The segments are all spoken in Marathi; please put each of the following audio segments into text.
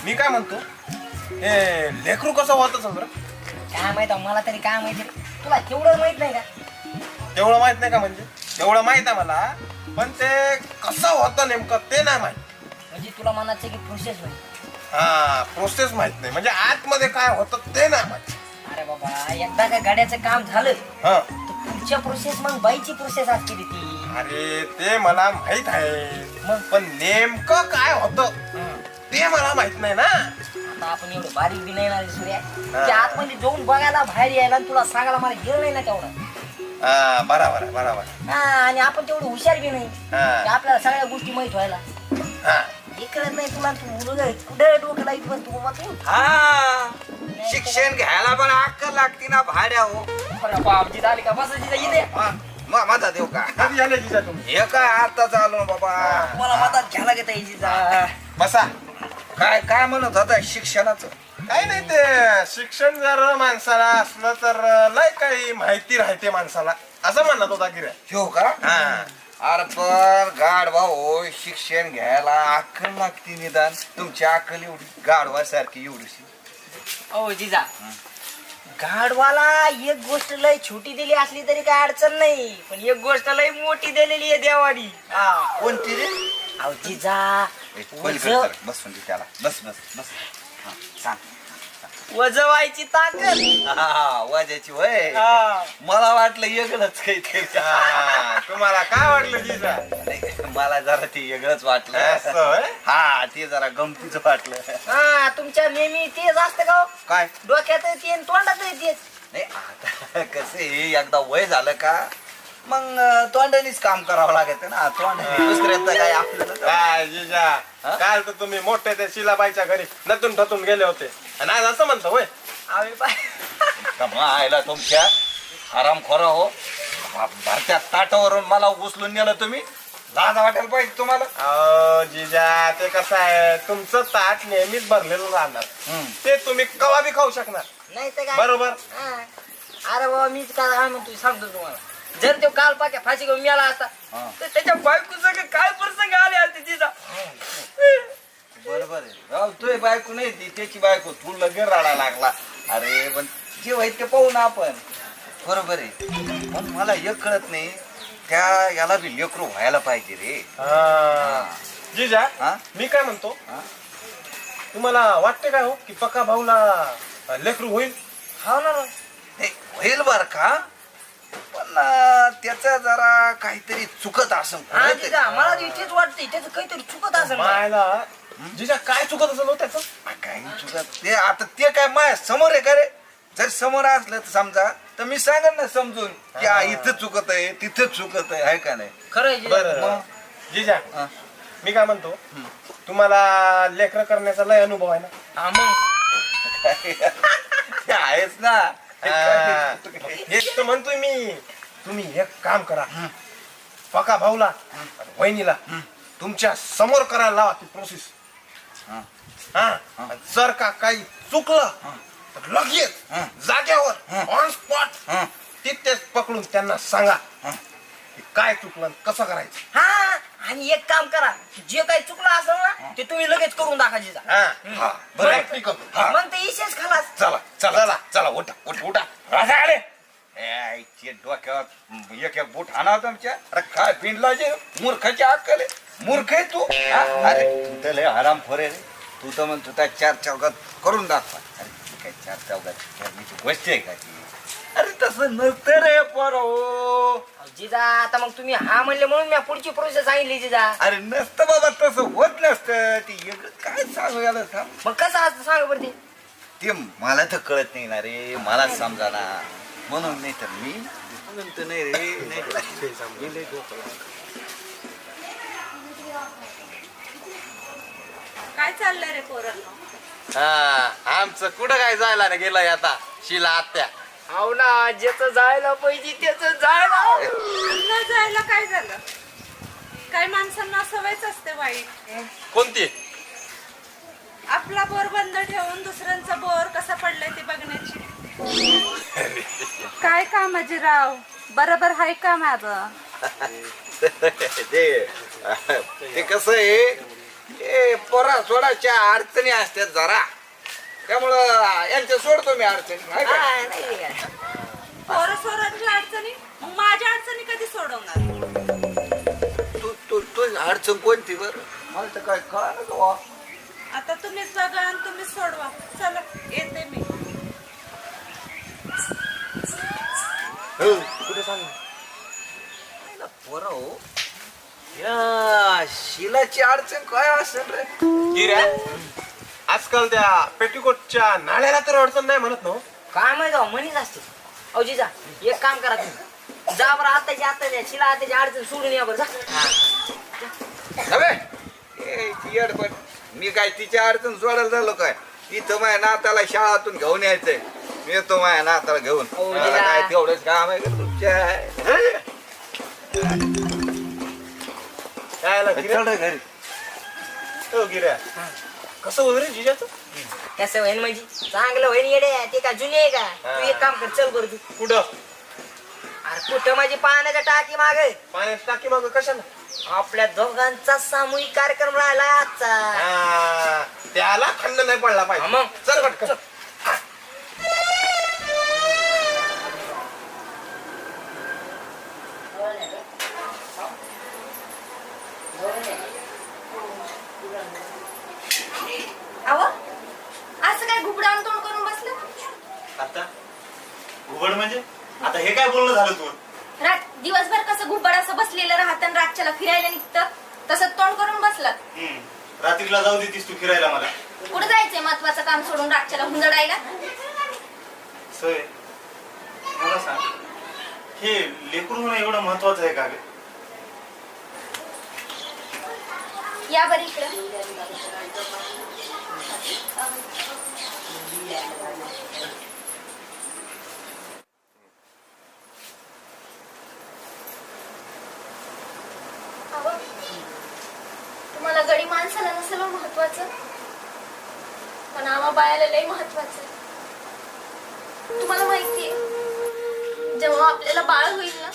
मी काय म्हणतो हे लेकरू कसं होतं समजा काय माहित मला तरी काय माहिती तुला तेवढं माहित नाही का? तेवढं माहित नाही का म्हणजे तेवढं माहित आहे मला पण ते कसं होतं नेमकं ते नाही माहित म्हणजे तुला म्हणायचं की प्रोसेस माहिती हा प्रोसेस माहित नाही म्हणजे आतमध्ये काय होतं ते नाही माहित अरे बाबा एकदा का गाड्याचं काम झालं हा तर पुढच्या प्रोसेस मग बाईची प्रोसेस असते ती अरे ते मला माहित आहे मग पण नेमकं काय होतं ते मला माहित नाही ना आता आपण एवढं बारीक बी नाही ना रे सूर्या त्या आतमध्ये जाऊन बघायला बाहेर यायला आणि तुला सांगायला मला गेलं नाही ना तेवढं हा बरोबर आहे बरोबर हा आणि आपण तेवढं हुशार बी नाही हा. की आपल्याला सगळ्या गोष्टी माहित व्हायला हा हे कळत नाही तुला तू मुलगा कुठे डोकं लाईत पण तू बाबा तू हा शिक्षण घ्यायला पण अक्कल लागते ना भाड्या हो. बाबजी झाली का बस इथे माझा देव का कधी झाले जिजा तुम्ही हे काय आता चालू बाबा मला मदत घ्यायला घेता यायची बसा काय काय म्हणत होता शिक्षणाचं काही नाही ते शिक्षण जर माणसाला असलं तर लय काही माहिती राहते माणसाला असं म्हणत होता गिऱ्या हो का हा अरे पण गाड भाऊ शिक्षण घ्यायला अक्कल लागते निदान तुमची अक्कल एवढी गाडवा सारखी एवढीशी ओ जिजा गाडवाला एक गोष्ट लय छोटी दिली असली तरी काय अडचण नाही पण एक गोष्ट लय मोठी दिलेली आहे देवानी कोणती रे अहो जिजा पलीकडे सर, बस म्हणजे त्याला बस बस बस हा, सांग वजवायची ताकद हा वाजायची वय हा. मला वाटलं वेगळंच काहीतरी हा, तुम्हाला काय वाटलं जिजा नाही, मला जरा ते वेगळंच वाटलं असं होय? हा ते जरा गमतीच वाटलं हा तुमच्या नेहमी तेच असतं का हो? काय डोक्यात येते आणि तोंडात येते नाही आता कसं आहे, एकदा वय झालं का मग तोंडानेच काम करावं लागत ना तोंडाने दुसऱ्यांदा काय आपल्याला काय जिजा हा? काल तर तुम्ही मोठे ते शिलाबाईच्या घरी नटून ठतून गेले होते आणि आज असं म्हणतो होय आम्ही पाय आयला तुमच्या आरामखोरा हो भरत्या ताटावरून मला उचलून नेलं तुम्ही लाज वाटायला पाहिजे तुम्हाला अहो जिजा ते कसं आहे तुमचं ताट नेहमीच भरलेलं राहणार ते तुम्ही कवा बी खाऊ शकणार नाही तर काय बरोबर हा. अरे बाबा मीच काय म्हणतो सांगतो तुम्हाला जर तो काल पाच्या फाशी घेऊन मिळाला असता हा. तर त्याच्या बायको सगळे काय प्रसंग आले असते तिचा बरोबर आहे राव तुझी बायको नाही ती त्याची बायको तू लगेच रडा लागला अरे पण जे वाईट ते पाहू ना आपण बरोबर आहे पण मला एक कळत नाही त्या याला बी लेकरू व्हायला पाहिजे रे हा. जिजा हा? मी काय म्हणतो हा? तुम्हाला वाटते काय हो की पक्का भाऊला लेकरू होईल हा ना नाही, होईल बर का पण त्याच जरा काहीतरी चुकत असं हा तिचा मला इथेच वाटते त्याचं काहीतरी चुकत असेल मायला जिजा काय चुकत असेल हो त्याचं काही चुकत ते आता ते काय माया समोर आहे का रे जर समोर असलं तर समजा तर मी सांगेन ना समजून की हा इथं चुकत आहे तिथं चुकत आहे का नाही खरं आहे बर मग? जिजा हा. मी काय म्हणतो तुम्हाला लेकर करण्याचा लय अनुभव आहे ना हा मग ते आहेच ना हा. हेच तर म्हणतोय मी तुम्ही एक काम करा पका भाऊला वहिनीला तुमच्या समोर करायला लावा ती प्रोसेस हा. हा जर का काही चुकलं तर लगेच जाग्यावर ऑन स्पॉट हा. तिथेच पकडून त्यांना सांगा की काय चुकलं आणि कसं करायचं हा आणि एक काम करा जे काही चुकलं असेल ना ते तुम्ही लगेच करून दाखवा जिजा हा बरं मी करतो. हा. मग ते इशेच खालास चला चला चला चला उठा उठा उठा राजा आले ए, इथे डोक्यावर एक एक बूट आणा तुमच्या अरे काय पिंडला जे मूर्खाची अक्कल आहे मूर्ख आहे तू हा? अरे तू तर लय आराम खोरे रे तू तर म्हणतो त्या चार चौकात करून दाखवा अरे ती काय चार चौकात करण्याची गोष्ट आहे का ती अरे तसं नसतं रे पोरो जिजा आता मग तुम्ही हा म्हणले म्हणून मी पुढची प्रोसेस सांगितली जिजा अरे नसतं बाबा तसं होत नसतं ती वेगळं काय सांगू याला थांब मग कसं असतं सांगा बरं ते ते मला तर कळत नाही ना रे मला समजा ना म्हणून नाही तर मी म्हणतो नाही रे नाही काय चाललंय रे पोरांनो हा आमचं कुठं काय जायला नाही गेलंय आता शिला आत्या हो ना ज्याचं जायला पाहिजे त्याचं जायला न जायला काय झालं काही माणसांना सवयच असते वाईट कोणती आपला बोर बंद ठेवून दुसऱ्यांचा बोर कसा पडलाय ते बघण्याची काय कामाजी राव बरोबर हाय का माझं ते कसं आहे हे पोरा सोडाच्या अडचणी असतात जरा, त्यामुळं यांच्या सोडतो मी अडचणी हाय का? हा, नाही काय. पोरं सोरांच्या अडचणी मग माझ्या अडचणी कधी सोडवणार? तू अडचण कोणती बर? मला तर काय कळलं बुवा. आता तुम्हीच बघा आणि तुम्हीच सोडवा. चला येते मी. कुठे चालला? पोरं हो, या शिलाची अडचण काय असेल रे? गिऱ्या आजकाल त्या पेटीकोटच्या नाल्याला तर अडचण नाही म्हणत ना हो? काय माहिती अहो, म्हणीच असते. अहो जिजा एक काम करा तुम्ही, जा बरं आता द्या शिला आताची अडचण सोडून या बरं जा. अबे, ए, ती येडपट. मी काय तिच्या अडचण सोडायला झालो काय? इथं माझ्या नाताला शाळातून घेऊन यायचंय. मी येतो माझ्या नाताला घेऊन. हो, मला जिजा. काय तेवढंच काम आहे का तुमच्या? यायला गिऱ्या? चल रे घरी. हो गिऱ्या, कसं होईल रे जिजाचं? कसं होईन म्हणजे चांगलं होईन येडे, ते का जुने आहे का? तू एक काम कर, चल बरं तू. कुठं? अरे कुठं माझी पाण्याच्या टाकी माग पाण्याची टाकी माग कशाला? आपल्या दोघांचा सामूहिक कार्यक्रम राहिला आजचा. हा, त्याला खंड नाही पडला हा पाहिजे. मग. चल पटकन. अहो असं काय घुबडावून तोंड करून बसलं? आता उघड म्हणजे आता हे काय बोलणं झालं तू? रात दिवसभर कसं घुबड असं बसलेलं राहतं आणि रातच्याला फिरायला निघतं तसं तोंड करून बसलं. रात्रीला जाऊ देतीस तू फिरायला मला? कुठं जायचंय महत्वाचं काम सोडून रातच्याला हुंदडायला? सोय मला सांग, हे लेकरू होणं एवढं महत्वाचं आहे का ग? या बरं इकडं. अहो, तुम्हाला गडी माणसाला नसेल महत्वाचं, पण आम्हा बायाला लय महत्वाचं आहे. तुम्हाला माहितीये जेव्हा आपल्याला बाळ होईल ना,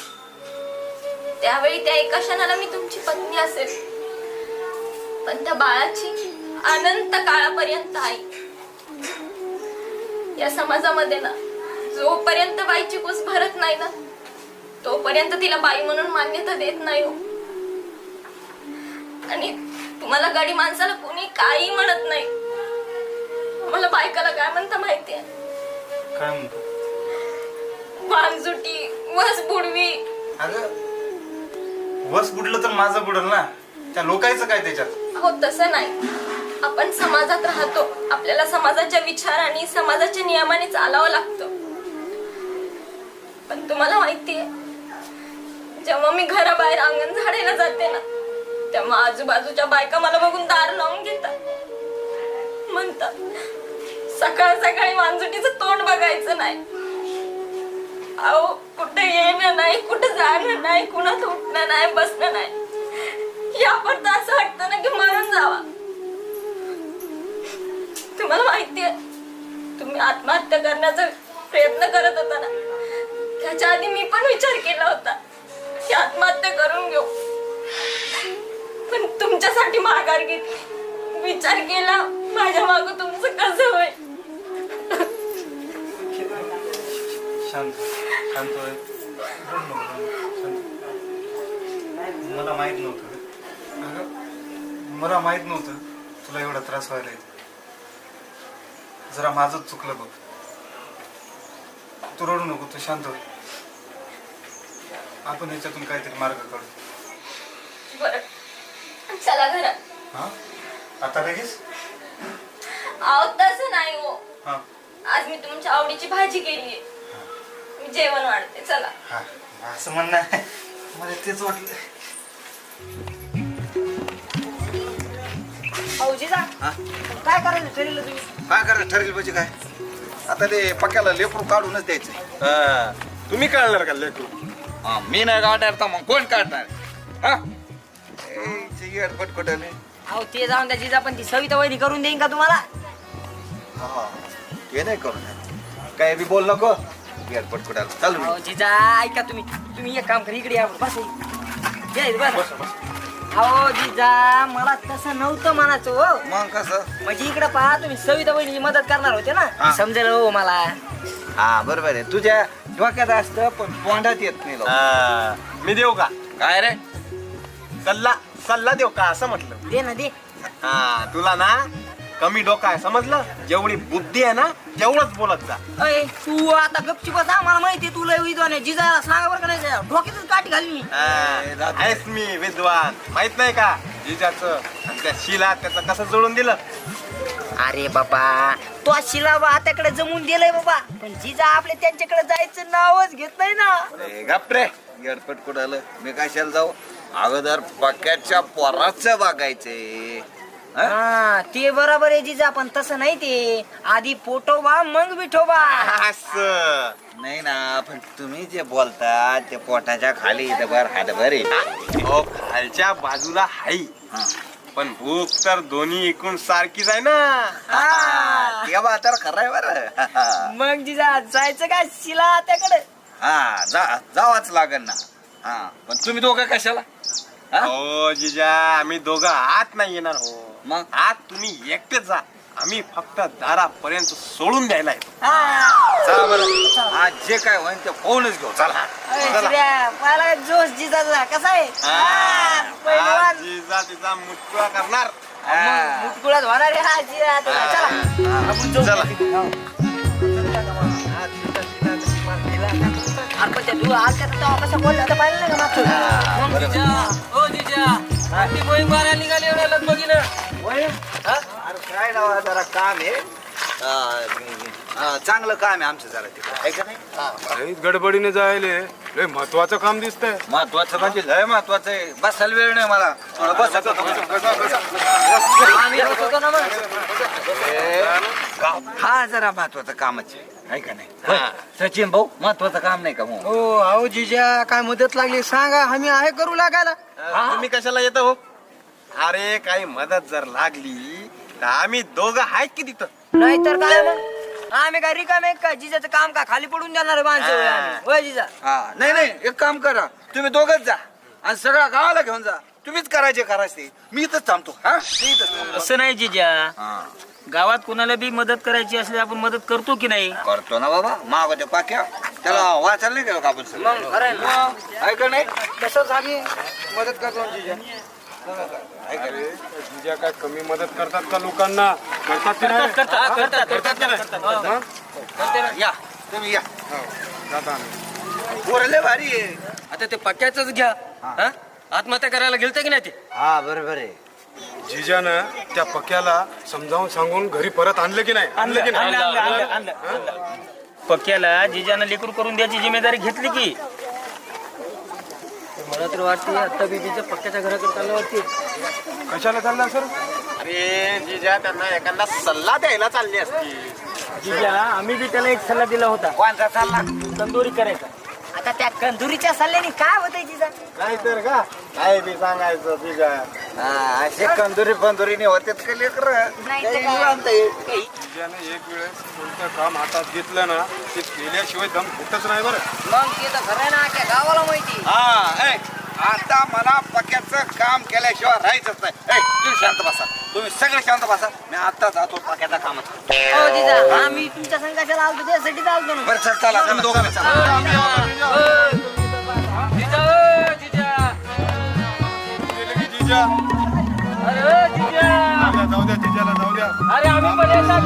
त्यावेळी त्या एका क्षणाला मी तुमची पत्नी असेल, पण त्या बाळाची अनंत काळापर्यंत आई. या समाजामध्ये ना जोपर्यंत बाईची कुस भरत नाही ना तोपर्यंत तिला बाई म्हणून मान्यता देत नाही हो. आणि तुम्हाला गाडी माणसाला कोणी काही म्हणत नाही, मला बायकाला काय म्हणता माहितीये? काय म्हणतो? वांजुटी, वस बुडवी. अगं वस बुडलं तर माझं बुडल ना, त्या लोकांचं काय त्याच्यात? हो तसं नाही, आपण समाजात राहतो, आपल्याला समाजाच्या विचार आणि समाजाच्या नियमाने चालावं लागतं. पण तुम्हाला माहितीये जेव्हा मी घराबाहेर अंगण झाडायला जाते ना, तेव्हा आजूबाजूच्या बायका मला बघून दार लावून घेतात, म्हणतात सकाळ सकाळी वांजुटीचं तोंड बघायचं नाही. अहो कुठे येणं नाही, कुठं जाणं नाही, कुणात उठणं नाही, बसणं नाही, यावर तर असं वाटतं ना की मरून जावा. तुम्हाला माहितीये तुम्ही आत्महत्या करण्याचा प्रयत्न करत होता ना, त्याच्या आधी मी पण विचार केला होता की आत्महत्या करून घेऊ, पण तुमच्यासाठी माघार घेतली. विचार केला माझ्या माग तुमचं कसं होईल. शांत शांत होय. मला माहित नव्हतं, मला माहित नव्हतं तुला एवढा त्रास व्हायला येतो. जरा माझंच चुकलं बघ. तू रडू नको, तू शांत हो. आपण याच्यातून काहीतरी मार्ग काढू. बरं चला घरात. हा आता लगेच? आहो तसं नाही हो, हा आज मी तुमच्या आवडीची भाजी केली, मी जेवण वाढते. चला. हा असं म्हणणं आहे, मला तेच वाटलं. भाऊजीचा हा? काय करायचं ठरलं तुम्ही? काय करायचं ठरेल म्हणजे काय? आता ते पक्याला लेकरू काढूनच द्यायचं. हा, तुम्ही काढणार का लेकरू? हा, मी नाही काढणार तर मग कोण काढणार? हा पटपटाने. अहो ते जाऊन त्या जिजा, पण ती सविता वैदी करून देईन का तुम्हाला? हा ते नाही करून काय बी बोल नको. पटपटाला चालू अहो जिजा ऐका, तुम्ही एक काम करा, इकडे या बस. या इथं बस. अहो जिजा मला तसं नव्हतं म्हणायचं हो. मग कसं? म्हणजे इकडे पहा तुम्ही सविता बहिणीची मदत करणार होते ना समजेल हो मला. हा बरोबर आहे, तुझ्या डोक्यात असतं पण तोंडात येत नाही लवकर. मी देऊ का काय रे? सल्ला देऊ का असं म्हटलं. दे ना दे. हा तुला ना कमी डोका आहे समजलं. जेवढी बुद्धी आहे ना तेवढंच बोलत जा. अय तू आता गपची बसा मला माहिती तुला विद्वान आहे जिजाला सांगा बरं का नाही डोक्यातच काठी घाली मी. आहेस मी विद्वान माहित नाही का जिजाचं आणि त्या शिला त्याचं कसं जोडून दिलं. अरे बाबा तो शिला आत्याकडे जमून दिलंय बाबा पण जिजा आपले त्यांच्याकडे जायचं नावच घेत नाही ना. गप्रे गडपट कुडालं मी कशाला जाऊ? अगोदर पक्याच्या पोराचं बघायचंय. हा ते बरोबर आहे जिजा पण तसं नाही ते आधी पोटोबा मग विठोबा. असं नाही ना पण तुम्ही जे बोलता ते पोटाच्या खाली इथं हातभर आहे. हो खालच्या बाजूला हाई पण भूक तर दोन्ही एकूण सारखीच आहे ना. हा. तेव्हा तर खरंय बरं. मग जिजा जायचं का शिला आत्याकडे. हा जावाच लागेल ना. हा पण तुम्ही दोघं कशाला? हो जिजा आम्ही दोघं आत नाही येणार हो. मग आत तुम्ही एकटेच जा आम्ही फक्त दारापर्यंत सोडून द्यायला येतो. चला बरं आज जे काय होईल ते फोनच घेऊ. चला मला जोश जिजाचा कसा आहे आज जिजा तिचा मुटकुळा करणार. मुटकुळात होणार आहे हा जिजा. चला आपण जाऊ. चला. अरे पण त्या धुळा आलत्या तर तेव्हा कसं बोललं तर पाहिलं नाही का मागचं. अरे काय ना जरा काम आहे. चांगलं काम आहे आमचं जरा तिकडे आहे का नाही? गडबडीने जायले लय महत्वाचं काम दिसतंय. महत्वाचं म्हणजे लय महत्वाचं आहे. बसायला वेळ नाही मला. थोडं बसायचं. आम्ही येत होतो ना मग. हा जरा महत्वाचं कामच आहे का नाही? सचिन भाऊ महत्वाचं काम नाही का मग? हो अहो जिजा काय मदत लागली सांगा आम्ही आहे करू लागायला. तुम्ही कशाला येता हो? अरे काही मदत जर लागली तर आम्ही दोघं आहेत की तिथं. नाहीतर काय मग आम्ही काय रिकामे का जिजाचं काम का खाली पडून देणार माणसं होय जिजा. हा नाही एक काम करा तुम्ही दोघच जा आणि सगळ्या गावाला घेऊन जा. तुम्हीच करायचे ते मी इथंच थांबतो. हा मी इथंच थांबतो. असं नाही जिजा हा गावात कुणाला बी मदत करायची असली आपण मदत करतो की नाही. करतो ना बाबा माग ते पाक्या त्याला वाचायला नाही का आपण सगळं? मग खरं आहे ना. आहे का नाही? तसंच आम्ही मदत करतो जिजा. अरे तुझ्या काय कमी मदत करतात का लोकांना? करतात की नाही? या तुम्ही या. जाता आम्ही. पोरले भारी आहे. आता ते पक्क्याच घ्या. हा? आत्महत्या करायला गेलते की नाही ते. हा बरोबर आहे. जिजानं त्या पक्याला समजावून सांगून घरी परत आणलं की नाही? आणलं की नाही? पक्क्याला जिजानं लेकरू करून द्यायची जिम्मेदारी घेतली की. मला तर वाटते आता बीबीच्या पक्क्याच्या घराकडे चाललं वाटते. कशाला चालला सर? अरे जिजा त्यांना एखादा सल्ला द्यायला चालली असती. जिजा आम्ही बी त्याला एक सल्ला दिला होता कोणता चालला? तंदुरी करायचा. आता त्या कंदुरीच्या सल्ल्याने काय होतंय जिजा. नाहीतर का काय बी सांगायचं जिजा. असे कंदुरी बंदुरीने होते का लेकर? जिजानं एक वेळेस कोणतं काम हातात घेतलं ना ते केल्याशिवाय दम फुटच नाही बरं. मग ते तर खरं आहे ना त्या गावाला माहिती. हा ऐक आता मला पक्याचं काम केल्याशिवाय राहायचंच नाही. तुम्ही शांत बसा. तुम्ही सगळे शांत बसा. मी आता जातो पक्याच्या कामात. हो जिजा आम्ही तुमच्या संघाच्या आलतो त्यासाठी चालतो ना. बरं चल चला तुम्ही दोघं चला. गेलं की जिजा. जाऊ द्या जिजाला जाऊ द्या. अरे आम्ही पण येतात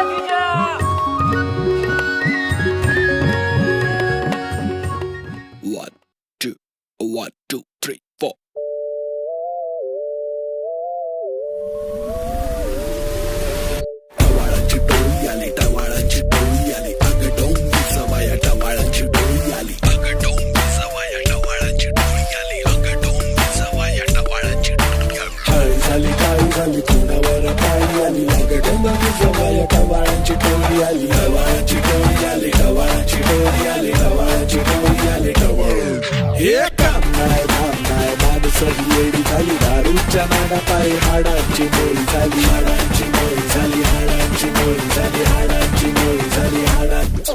जिजा. One, two, three, four. टवाळाची टोळी आली, टवाळाची टोळी आली, अगं डोंबी सवाया टवाळाची टोळी आली, अगं डोंबी सवाया टवाळाची टोळी आली, अगं डोंबी सवाया टवाळाची टोळी आली. काळी झाली कुणावर पाळी आली, अगं डोंबी सवाया टवाळाची टोळी आली, टवाळाची टोळी आली, टवाळाची टोळी आली, टवाळाची टोळी आली, टवाळ. हे काम नाही धाम नाही माणसं येडी झाली, दारूच्या नादापायी हाडांची मोळी झाली, हाडांची मोळी झाली, हाडांची मोळी झाली, हाडांची मोळी झाली, हाडांची.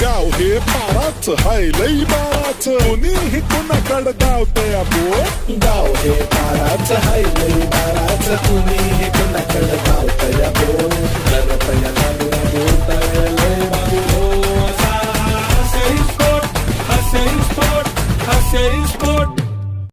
गाव हे पाराच हाय लई बाराच कोणीही कुणाकड गावतया बोट गाव हे पाराच हाय लई बाराच कोणीही कुणाकड गावतया बोट करतया लागला बोटाया लय बाबू हसे स्पॉट